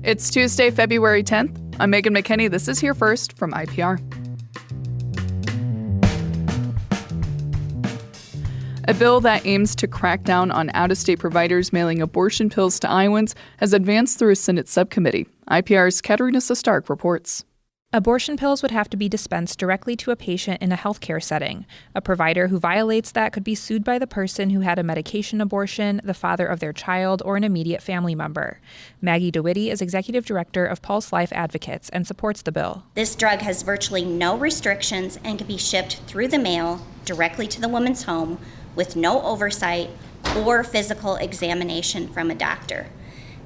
It's Tuesday, February 10th. I'm Megan McKinney. This is Here First from IPR. A bill that aims to crack down on out-of-state providers mailing abortion pills to Iowans has advanced through a Senate subcommittee. IPR's Katerina Stark reports. Abortion pills would have to be dispensed directly to a patient in a healthcare setting. A provider who violates that could be sued by the person who had a medication abortion, the father of their child, or an immediate family member. Maggie DeWitty is executive director of Pulse Life Advocates and supports the bill. This drug has virtually no restrictions and can be shipped through the mail directly to the woman's home with no oversight or physical examination from a doctor.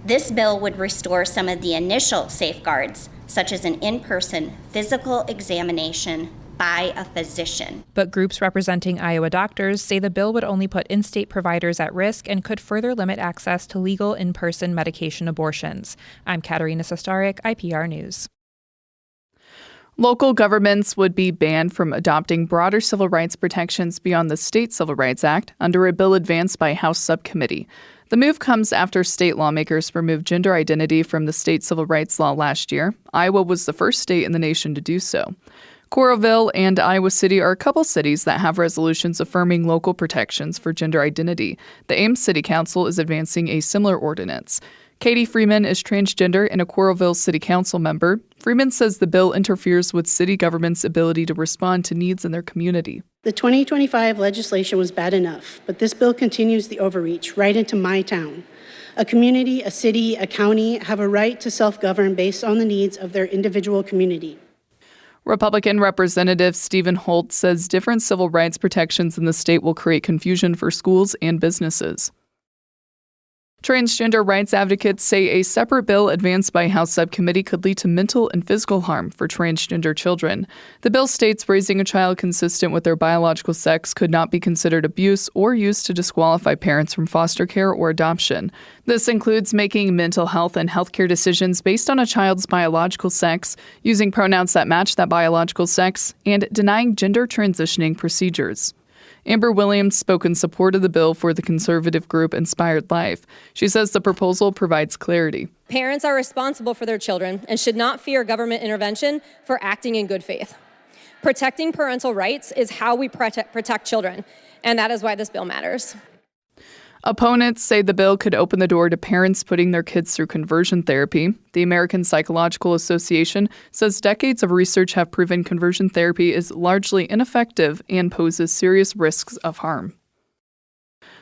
This bill would restore some of the initial safeguards, such as an in-person physical examination by a physician. But groups representing Iowa doctors say the bill would only put in-state providers at risk and could further limit access to legal in-person medication abortions. I'm Katerina Stark, IPR News. Local governments would be banned from adopting broader civil rights protections beyond the State Civil Rights Act under a bill advanced by House subcommittee. The move comes after state lawmakers removed gender identity from the state civil rights law last year. Iowa was the first state in the nation to do so. Coralville and Iowa City are a couple cities that have resolutions affirming local protections for gender identity. The Ames City Council is advancing a similar ordinance. Katie Freeman is transgender and a Coralville City Council member. Freeman says the bill interferes with city government's ability to respond to needs in their community. The 2025 legislation was bad enough, but this bill continues the overreach right into my town. A community, a city, a county have a right to self-govern based on the needs of their individual community. Republican Representative Stephen Holt says different civil rights protections in the state will create confusion for schools and businesses. Transgender rights advocates say a separate bill advanced by House subcommittee could lead to mental and physical harm for transgender children. The bill states raising a child consistent with their biological sex could not be considered abuse or used to disqualify parents from foster care or adoption. This includes making mental health and healthcare decisions based on a child's biological sex, using pronouns that match that biological sex, and denying gender transitioning procedures. Amber Williams spoke in support of the bill for the conservative group Inspired Life. She says the proposal provides clarity. Parents are responsible for their children and should not fear government intervention for acting in good faith. Protecting parental rights is how we protect children, and that is why this bill matters. Opponents say the bill could open the door to parents putting their kids through conversion therapy. The American Psychological Association says decades of research have proven conversion therapy is largely ineffective and poses serious risks of harm.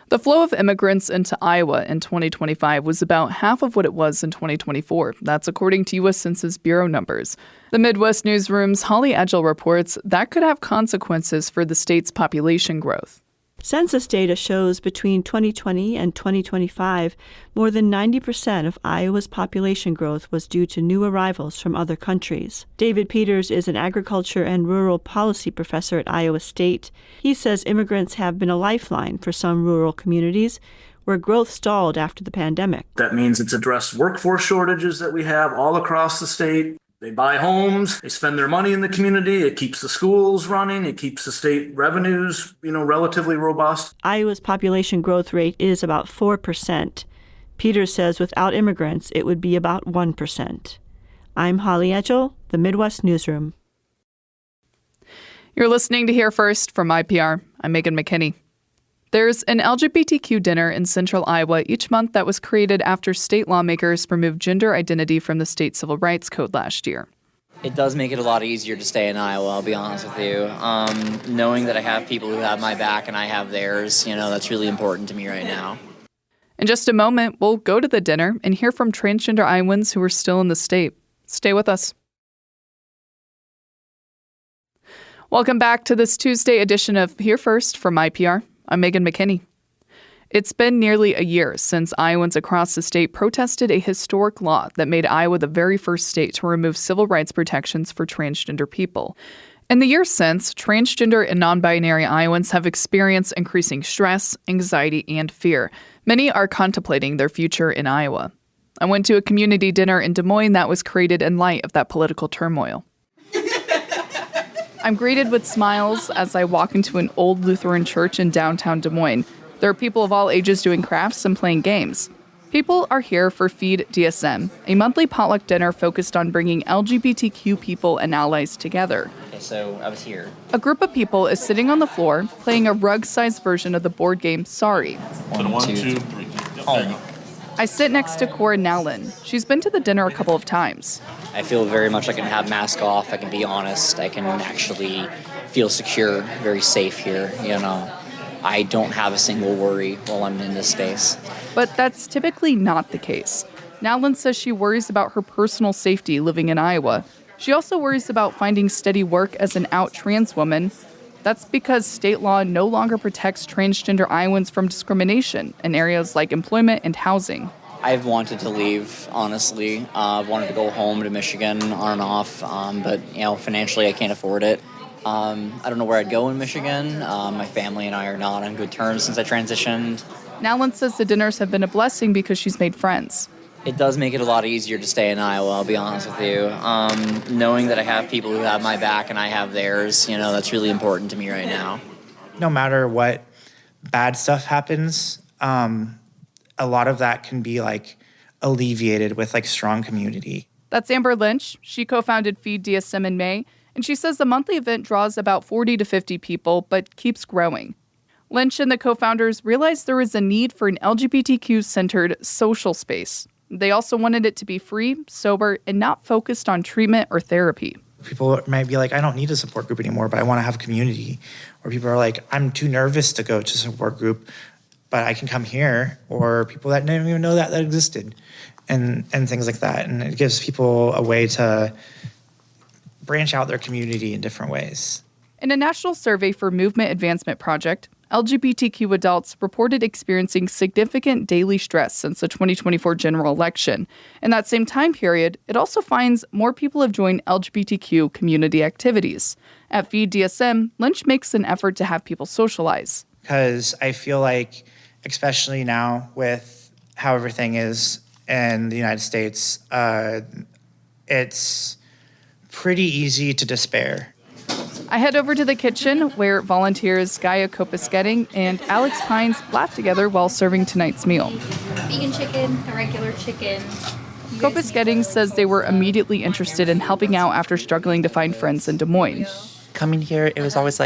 The flow of immigrants into Iowa in 2025 was about half of what it was in 2024. That's according to U.S. Census Bureau numbers. The Midwest Newsroom's Holly Edgell reports that could have consequences for the state's population growth. Census data shows between 2020 and 2025, more than 90% of Iowa's population growth was due to new arrivals from other countries. David Peters is an agriculture and rural policy professor at Iowa State. He says immigrants have been a lifeline for some rural communities where growth stalled after the pandemic. That means it's addressed workforce shortages that we have all across the state. They buy homes, they spend their money in the community, it keeps the schools running, it keeps the state revenues, relatively robust. Iowa's population growth rate is about 4%. Peters says without immigrants, it would be about 1%. I'm Holly Edgell, the Midwest Newsroom. You're listening to Here First from IPR. I'm Megan McKinney. There's an LGBTQ dinner in central Iowa each month that was created after state lawmakers removed gender identity from the state civil rights code last year. It does make it a lot easier to stay in Iowa, I'll be honest with you. Knowing that I have people who have my back and I have theirs, that's really important to me right now. In just a moment, we'll go to the dinner and hear from transgender Iowans who are still in the state. Stay with us. Welcome back to this Tuesday edition of Here First from IPR. I'm Megan McKinney. It's been nearly a year since Iowans across the state protested a historic law that made Iowa the very first state to remove civil rights protections for transgender people. In the years since, transgender and non-binary Iowans have experienced increasing stress, anxiety, and fear. Many are contemplating their future in Iowa. I went to a community dinner in Des Moines that was created in light of that political turmoil. I'm greeted with smiles as I walk into an old Lutheran church in downtown Des Moines. There are people of all ages doing crafts and playing games. People are here for Feed DSM, a monthly potluck dinner focused on bringing LGBTQ people and allies together. Okay, so I was here. A group of people is sitting on the floor playing a rug-sized version of the board game Sorry. One, two, three. Oh. I sit next to Cora Nowlin. She's been to the dinner a couple of times. I feel very much I can have mask off. I can be honest. I can actually feel secure, very safe here. I don't have a single worry while I'm in this space. But that's typically not the case. Nowlin says she worries about her personal safety living in Iowa. She also worries about finding steady work as an out trans woman. That's because state law no longer protects transgender Iowans from discrimination in areas like employment and housing. I've wanted to leave, honestly. I've wanted to go home to Michigan on and off, but financially I can't afford it. I don't know where I'd go in Michigan. My family and I are not on good terms since I transitioned. Nowlin says the dinners have been a blessing because she's made friends. It does make it a lot easier to stay in Iowa, I'll be honest with you. Knowing that I have people who have my back and I have theirs, that's really important to me right now. No matter what bad stuff happens, a lot of that can be alleviated with strong community. That's Amber Lynch. She co-founded Feed DSM in May, and she says the monthly event draws about 40 to 50 people, but keeps growing. Lynch and the co-founders realized there was a need for an LGBTQ-centered social space. They also wanted it to be free, sober, and not focused on treatment or therapy. People might be like, I don't need a support group anymore, but I want to have a community. Or people are like, I'm too nervous to go to a support group, but I can come here. Or people that didn't even know that existed, and things like that. And it gives people a way to branch out their community in different ways. In a national survey for Movement Advancement Project, LGBTQ adults reported experiencing significant daily stress since the 2024 general election. In that same time period, it also finds more people have joined LGBTQ community activities. At Feed DSM, Lynch makes an effort to have people socialize. Because I feel like, especially now with how everything is in the United States, it's pretty easy to despair. I head over to the kitchen where volunteers Gaia Kopasketing and Alex Pines laugh together while serving tonight's meal. Vegan chicken, a regular chicken. Kopasketing says they were immediately interested in helping out after struggling to find friends in Des Moines. Coming here, it was always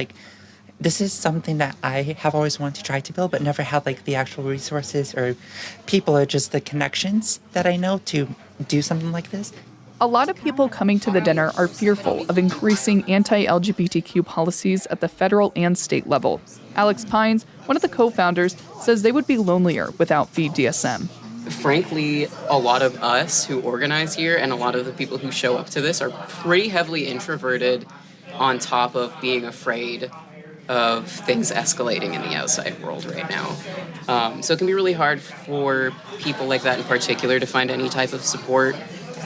this is something that I have always wanted to try to build, but never had the actual resources or people or just the connections that I know to do something like this. A lot of people coming to the dinner are fearful of increasing anti-LGBTQ policies at the federal and state level. Alex Pines, one of the co-founders, says they would be lonelier without Feed DSM. Frankly, a lot of us who organize here and a lot of the people who show up to this are pretty heavily introverted on top of being afraid of things escalating in the outside world right now. So it can be really hard for people like that in particular to find any type of support.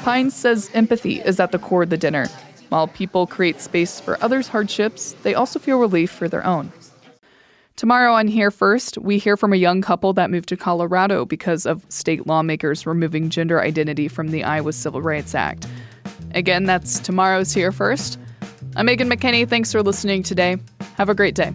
Pines says empathy is at the core of the dinner. While people create space for others' hardships, they also feel relief for their own. Tomorrow on Here First, we hear from a young couple that moved to Colorado because of state lawmakers removing gender identity from the Iowa Civil Rights Act. Again, that's tomorrow's Here First. I'm Megan McKinney. Thanks for listening today. Have a great day.